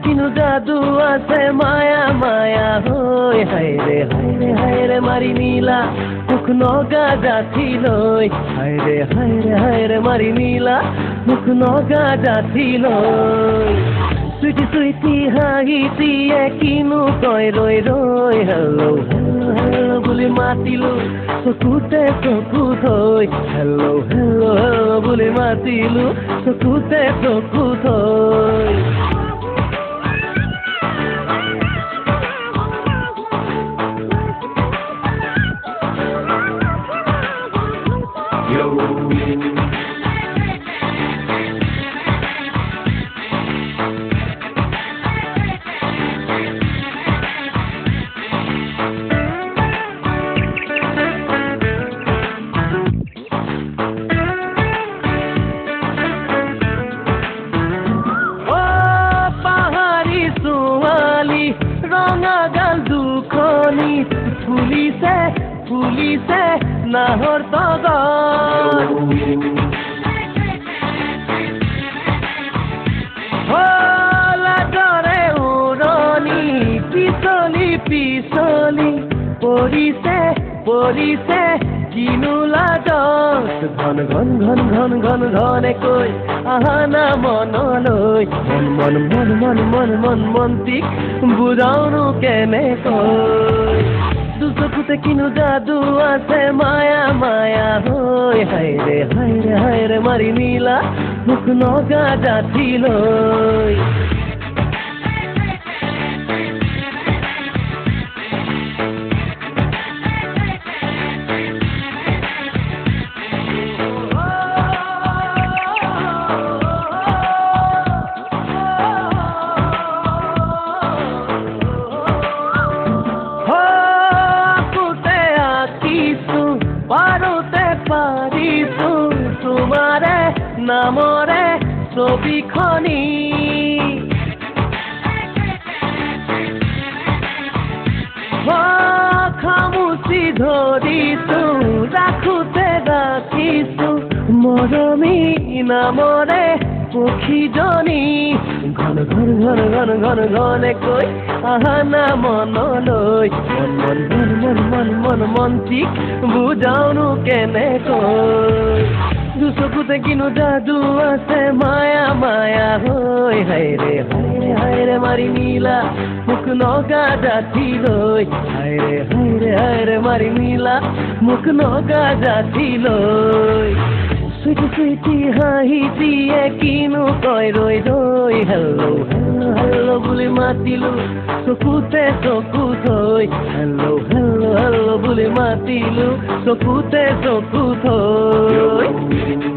কিনো জাদু আছে মায়া মায়া হই হায় রে মারি নীলা মুখ নগা যাচ্ছিল হায় রে মারি নীলা মুখ নগা যাচ্ছিল সুইটি সুইটি হাঁহিটিয়ে কিনো কয় ৰৈ ৰৈ হেল্লো হেল্লো হেল্লো বুলি মাতিলো চকুতে চকু থৈ হেল্লো হেল্লো হেল্লো বুলি মাতিলো চকুতে চকু থৈ পুলিশে নাহর তগর লাগরে উড়নি পিছলি পিছলি পৰিছে কিনো লাগত ঘন ঘন ঘন ঘন ঘন ঘনে কৈ আহানা মনলৈ মন মন মন মন মন মন্তিক বুজাউনো কেনেকৈ দুচকুতে কিনো জাদু আছে মায়া মায়া হই হায় রে মারি নীলা মুখ নগা যাচ্ছিল তোমারে নামরে ছবিখনি খামুচি ধৰিছো ৰাখোতে ৰাখিছো মৰমী নামৰে পক্ষীজনী ঘন ঘন ঘন ঘন ঘন ঘনে কৈ আহানা মনলৈ মন মন মন মন মন মন মন্তিক বুজাউনো কেনেকৈ দুচকুতে কিনো জাদু আছে মায়া মায়া হই হায় রে মারি নীলা মুখ নগা যাচ্ছিলৈ হায় রে মারি নীলা মুখ নগা যাচ্ছিলৈ সুইটি সুইটি হাঁহিটিয়ে কিনো কয় ৰৈ ৰৈ হেল্লো হেল্লো হেল্লো বুলি মাতিলো চকুতে চকু থৈ হেল্লো হেল্লো হেল্লো বুলি মাতিলো চকুতে চকু থৈ